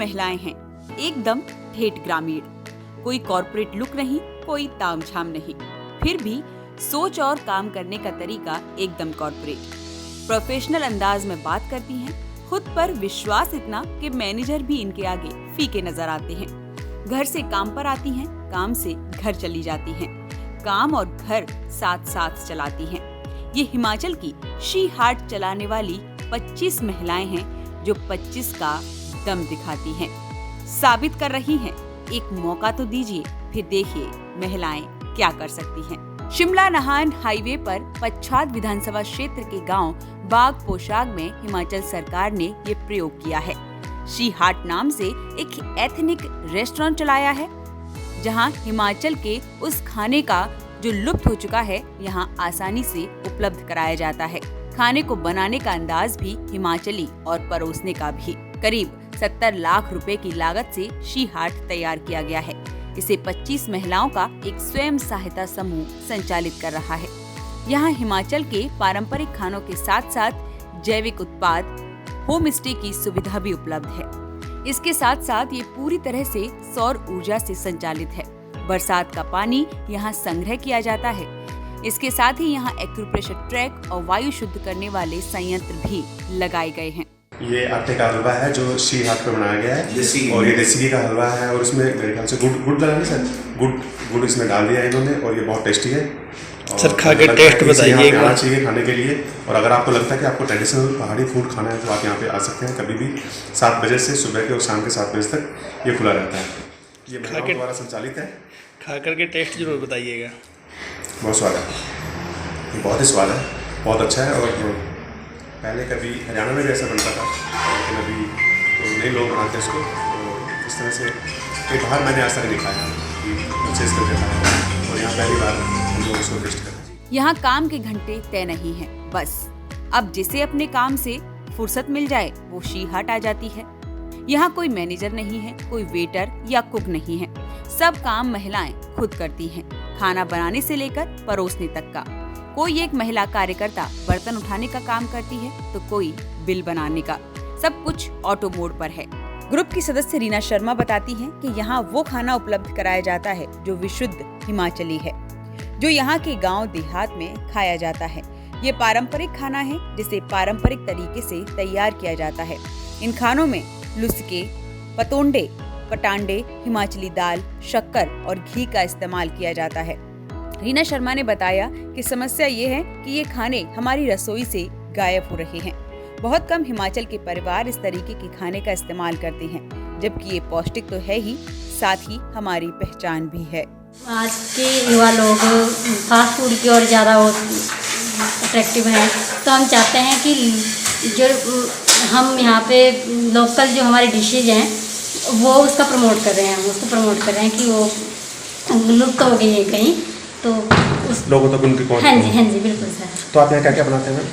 महिलाएं हैं, एकदम ठेठ ग्रामीण। कोई कॉर्पोरेट लुक नहीं, कोई तामझाम नहीं, फिर भी सोच और काम करने का तरीका एकदम कॉर्पोरेट। प्रोफेशनल अंदाज में बात करती हैं, खुद पर विश्वास इतना कि मैनेजर भी इनके आगे फीके नजर आते हैं। घर से काम पर आती हैं, काम से घर चली जाती हैं, काम और घर साथ साथ चलाती हैं। ये हिमाचल की शी हार्ट चलाने वाली 25 महिलाएं हैं जो 25 का दम दिखाती हैं, साबित कर रही हैं। एक मौका तो दीजिए, फिर देखिए महिलाएं क्या कर सकती हैं। शिमला नाहन हाईवे पर पच्छाद विधानसभा क्षेत्र के गांव बाग पोशाक में हिमाचल सरकार ने ये प्रयोग किया है। शी हार्ट नाम से एक एथनिक रेस्टोरेंट चलाया है, जहां हिमाचल के उस खाने का जो लुप्त हो चुका है यहाँ आसानी से उपलब्ध कराया जाता है। खाने को बनाने का अंदाज भी हिमाचली और परोसने का भी। करीब 70 लाख रुपए की लागत से शी हार्ट तैयार किया गया है। इसे 25 महिलाओं का एक स्वयं सहायता समूह संचालित कर रहा है। यहाँ हिमाचल के पारंपरिक खानों के साथ साथ जैविक उत्पाद, होम स्टे की सुविधा भी उपलब्ध है। इसके साथ साथ ये पूरी तरह से सौर ऊर्जा से संचालित है। बरसात का पानी यहाँ संग्रह किया जाता है। इसके साथ ही यहाँ एक्यूप्रेशर ट्रैक और वायु शुद्ध करने वाले संयंत्र भी लगाए गए हैं। ये आटे का हलवा है जो शी हार्ट पे बनाया गया है, और ये देसी घी का हलवा है, और इसमें मेरे ख्याल से गुड़ लगा नहीं सर, गुड़ इसमें डाल दिया है इन्होंने, और ये बहुत टेस्टी है। सर खा के टेस्ट बताइए एक बार। चाहिए खाने के लिए, और अगर आपको लगता है कि आपको ट्रेडिशनल पहाड़ी फूड खाना है तो आप यहाँ पे आ सकते हैं कभी भी। 7 बजे से सुबह के और शाम के 7 बजे तक ये खुला रहता है। ये महिलाओं द्वारा संचालित है। खा करके टेस्ट जरूर बताइएगा। बहुत स्वाद है, ये बहुत ही स्वाद है, बहुत अच्छा है। और पहले कभी हरियाणा में भी ऐसा बनता था, लेकिन अभी तो नए लोग बनाते हैं इसको, तो इस तरह से कहीं बाहर मैंने आज तक नहीं खाया कि परचेज करके खाया, और यहाँ पहली बार हम लोग इसको टेस्ट कर रहे हैं। यहाँ काम के घंटे तय नहीं है, बस अब जिसे अपने काम से फुर्सत मिल जाए वो शी हार्ट आ जाती है। यहाँ कोई मैनेजर नहीं है, कोई वेटर या कुक नहीं है, सब काम महिलाएं खुद करती हैं, खाना बनाने से लेकर परोसने तक का। कोई एक महिला कार्यकर्ता बर्तन उठाने का काम करती है तो कोई बिल बनाने का। सब कुछ ऑटो मोड पर है। ग्रुप की सदस्य रीना शर्मा बताती हैं कि यहाँ वो खाना उपलब्ध कराया जाता है जो विशुद्ध हिमाचली है, जो यहाँ के गांव देहात में खाया जाता है। ये पारंपरिक खाना है जिसे पारंपरिक तरीके से तैयार किया जाता है। इन खानों में लुसके, पतोंडे, पटांडे, हिमाचली दाल, शक्कर और घी का इस्तेमाल किया जाता है। रीना शर्मा ने बताया कि समस्या ये है कि ये खाने हमारी रसोई से गायब हो रहे हैं। बहुत कम हिमाचल के परिवार इस तरीके के खाने का इस्तेमाल करते हैं, जबकि ये पौष्टिक तो है ही, साथ ही हमारी पहचान भी है। आज के युवा लोग फास्ट फूड की ओर ज़्यादा अट्रैक्टिव हैं, तो हम चाहते हैं कि जो हम यहाँ पे लोकल जो हमारी डिशेज हैं वो उसका प्रमोट कर रहे हैं, उसको प्रमोट कर रहे हैं कि वो लुप्त हो गई है कहीं, तो उस लोगों तक उनकी पहुँच। हाँ जी बिल्कुल सर। तो आप यहाँ क्या क्या बनाते हैं?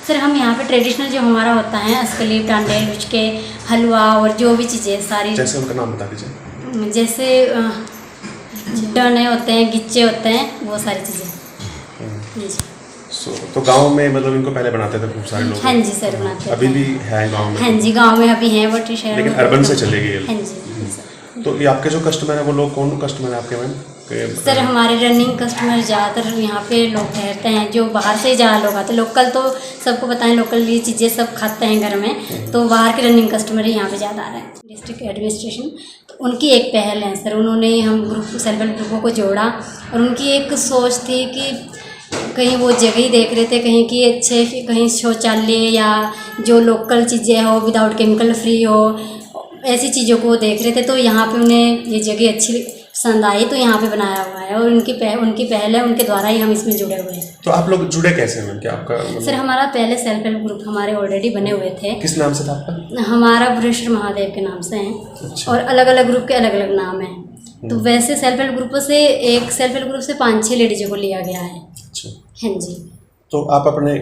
सर हम यहाँ पे ट्रेडिशनल जो हमारा होता है असकली, टांडे, लुचके, हलवा और जो भी चीज़ें सारी, जैसे उनका नाम बता दीजिए। जैसे डने होते हैं, गिच्चे होते हैं, वो सारी चीज़ें जी। तो गांव में मतलब इनको पहले बनाते थे खूब सारे लोग? हाँ जी सर बनाते हैं। अभी भी है गांव में? हाँ जी गांव में अभी हैं, बट शहर लेकिन अर्बन से चले गए। हाँ जी। तो ये आपके जो कस्टमर है वो लोग कौन कस्टमर है आपके मैम? सर हमारे रनिंग कस्टमर ज़्यादातर यहाँ पे लोग ठहरते हैं, जो बाहर से ज़्यादा लोग आते हैं। लोकल तो सबको पता है, लोकल ये चीज़ें सब खाते हैं घर में, तो बाहर के रनिंग कस्टमर ही यहाँ पे ज़्यादा आ रहे हैं। डिस्ट्रिक्ट एडमिनिस्ट्रेशन तो उनकी एक पहल है सर, उन्होंने हम ग्रुप सेल्फ हेल्प ग्रुपों को जोड़ा, और उनकी एक सोच थी कि कहीं वो जगह ही देख रहे थे कहीं की अच्छे, कहीं शौचालय या जो लोकल चीज़ें हो, विदाउट केमिकल फ्री हो, ऐसी चीज़ों को देख रहे थे। तो यहाँ पे उन्हें ये जगह अच्छी पसंद आई, तो यहाँ पे बनाया हुआ है, और उनकी पहल है, उनके द्वारा ही हम इसमें जुड़े हुए हैं। तो आप लोग जुड़े कैसे हैं? क्या आपका सर हमारा पहले सेल्फ हेल्प ग्रुप हमारे ऑलरेडी बने हुए थे। किस नाम से था आपका? हमारा भुवनेश्वर महादेव के नाम से हैं। अच्छा। और अलग अलग ग्रुप के अलग अलग नाम हैं। तो वैसे सेल्फ हेल्प ग्रुप से एक सेल्फ हेल्प ग्रुप से 5-6 लेडीजों को लिया गया है। अच्छा। हाँ जी। तो आप अपने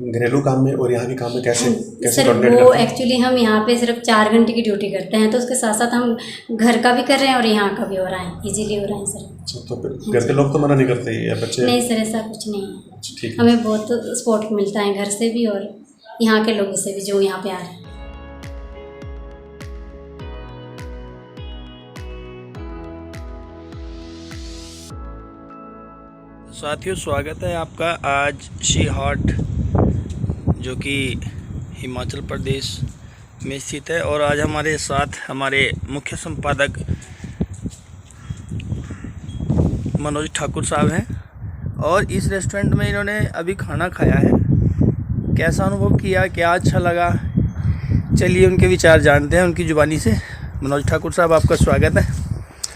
घरेलू काम में और यहाँ के काम में कैसे सर वो एक्चुअली हम यहाँ पे सिर्फ 4 घंटे की ड्यूटी करते हैं, तो उसके साथ साथ हम घर का भी कर रहे हैं और यहाँ का भी हो रहा है, इजीली हो रहा है सर। अच्छा, तो फिर घर के लोग तो मना नहीं करते या बच्चे? नहीं सर ऐसा कुछ नहीं है। ठीक है। हमें बहुत सपोर्ट मिलता है घर से भी और यहाँ के लोगों से भी जो यहाँ पे आ रहे हैं। साथियों, स्वागत है आपका आज शी हॉट, जो कि हिमाचल प्रदेश में स्थित है। और आज हमारे साथ हमारे मुख्य संपादक मनोज ठाकुर साहब हैं। और इस रेस्टोरेंट में इन्होंने अभी खाना खाया है। कैसा अनुभव किया, क्या अच्छा लगा, चलिए उनके विचार जानते हैं उनकी जुबानी से। मनोज ठाकुर साहब, आपका स्वागत है।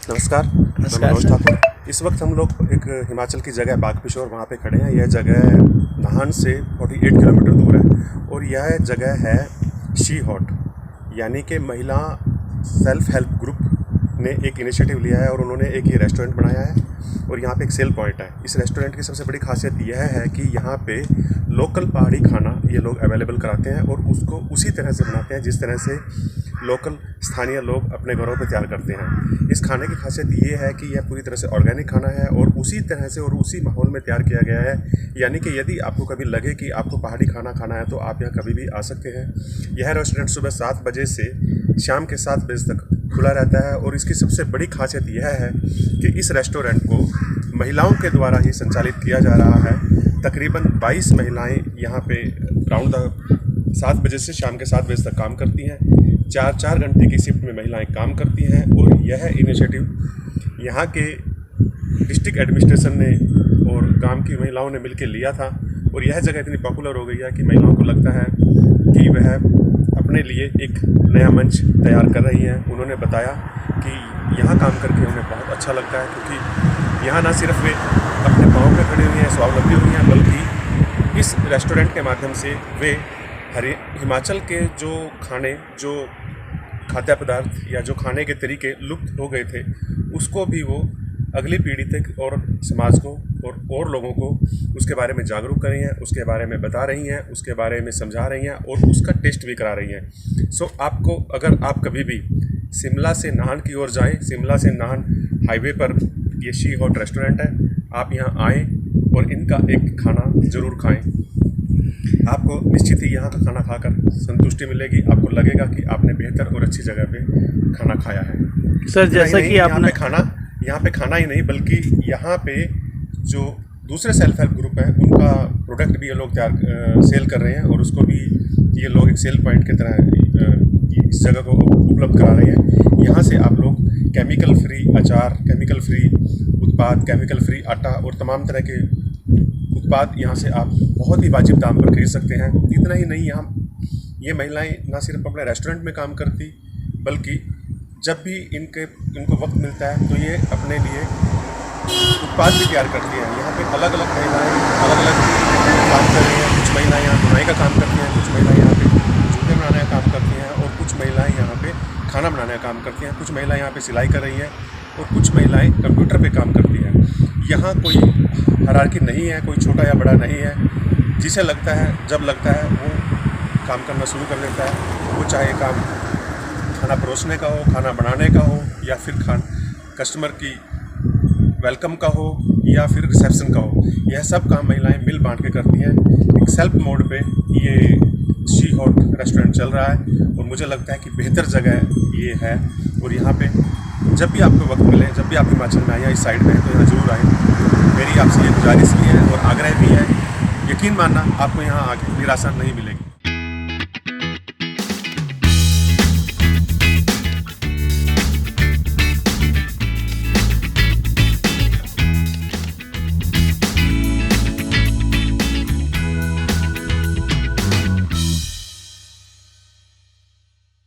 नमस्कार, नमस्कार मैं मनोज सर। ठाकुर। इस वक्त हम लोग एक हिमाचल की जगह बागपिशोर वहाँ पे खड़े हैं। यह जगह नाहन से 48 किलोमीटर दूर है और यह जगह है शी हॉट, यानी कि महिला सेल्फ हेल्प ग्रुप ने एक इनिशिएटिव लिया है और उन्होंने एक ये रेस्टोरेंट बनाया है और यहाँ पे एक सेल पॉइंट है। इस रेस्टोरेंट की सबसे बड़ी खासियत यह है कि यहाँ पे लोकल पहाड़ी खाना ये लोग अवेलेबल कराते हैं और उसको उसी तरह से बनाते हैं जिस तरह से लोकल स्थानीय लोग अपने घरों पे तैयार करते हैं। इस खाने की खासियत ये है कि यह पूरी तरह से ऑर्गेनिक खाना है और उसी तरह से और उसी माहौल में तैयार किया गया है, यानी कि यदि आपको कभी लगे कि आपको पहाड़ी खाना खाना है तो आप यहाँ कभी भी आ सकते हैं। यह रेस्टोरेंट सुबह 7 बजे से शाम के 7 बजे तक खुला रहता है और इसकी सबसे बड़ी खासियत यह है कि इस रेस्टोरेंट को महिलाओं के द्वारा ही संचालित किया जा रहा है। तकरीबन 22 महिलाएं यहाँ पे राउंड 7 बजे से शाम के 7 बजे तक काम करती हैं। 4-4 घंटे की शिफ्ट में महिलाएं काम करती हैं और यह इनिशिएटिव यहाँ के डिस्ट्रिक्ट एडमिनिस्ट्रेशन ने और गांव की महिलाओं ने मिलकर लिया था और यह जगह इतनी पॉपुलर हो गई है कि महिलाओं को लगता है कि वह अपने लिए एक नया मंच तैयार कर रही हैं। उन्होंने बताया कि यहाँ काम करके उन्हें बहुत अच्छा लगता है, क्योंकि यहाँ ना सिर्फ वे अपने पाँव पे खड़े हुए हैं, स्वावलंबी हुई हैं, बल्कि इस रेस्टोरेंट के माध्यम से वे हिमाचल के जो खाने, जो खाद्य पदार्थ या जो खाने के तरीके लुप्त हो गए थे, उसको भी वो अगली पीढ़ी तक और समाज को और लोगों को उसके बारे में जागरूक कर रही हैं, उसके बारे में बता रही हैं, उसके बारे में समझा रही हैं और उसका टेस्ट भी करा रही हैं। सो आपको, अगर आप कभी भी शिमला से नाहन की ओर जाएं, शिमला से नाहन हाईवे पर ये शी हॉट रेस्टोरेंट है, आप यहाँ आएँ और इनका एक खाना ज़रूर खाएँ। आपको निश्चित ही यहाँ का खाना खाकर संतुष्टि मिलेगी। आपको लगेगा कि आपने बेहतर और अच्छी जगह पे खाना खाया है। सर, जैसा कि आपने यहाँ पे खाना ही नहीं, बल्कि यहाँ पे जो दूसरे सेल्फ हेल्प ग्रुप हैं उनका प्रोडक्ट भी ये लोग सेल कर रहे हैं और उसको भी ये लोग एक सेल पॉइंट की तरह इस जगह को उपलब्ध करा रहे हैं। यहाँ से आप लोग केमिकल फ्री अचार, केमिकल फ्री उत्पाद, केमिकल फ्री आटा और तमाम तरह के उत्पाद यहाँ से आप बहुत ही वाजिब दाम पर खरीद सकते हैं। इतना ही नहीं, यहाँ ये महिलाएं ना सिर्फ अपने रेस्टोरेंट में काम करती, बल्कि जब भी इनको वक्त मिलता है तो ये अपने लिए उत्पाद भी तैयार करती हैं। यहाँ पे अलग अलग महिलाएं अलग अलग काम कर रही हैं। कुछ महिलाएं यहाँ बुनाई का काम करती हैं, कुछ महिलाएं यहाँ पे जूते बनाने का काम करती हैं और कुछ महिलाएं यहाँ पे खाना बनाने का काम करती हैं। कुछ महिलाएं यहाँ पे सिलाई कर रही हैं और कुछ महिलाएं कंप्यूटर पे काम करती हैं। यहाँ कोई हायरार्की नहीं है, कोई छोटा या बड़ा नहीं है। जिसे लगता है, जब लगता है वो काम करना शुरू कर देता है। वो चाहे काम खाना परोसने का हो, खाना बनाने का हो, या फिर कस्टमर की वेलकम का हो, या फिर रिसेप्शन का हो, यह सब काम महिलाएं मिल बांट के करती हैं। एक सेल्फ मोड पे ये शी हॉट रेस्टोरेंट चल रहा है और मुझे लगता है कि बेहतर जगह ये है। और यहाँ पे जब भी आपको वक्त मिले, जब भी आप हिमाचल में आए या इस साइड में हैं, तो यहाँ ज़रूर आए। मेरी आपसे ये गुजारिश भी है और आग्रह भी है। यकीन मानना, आपको यहाँ आके निराशा नहीं मिलेगी।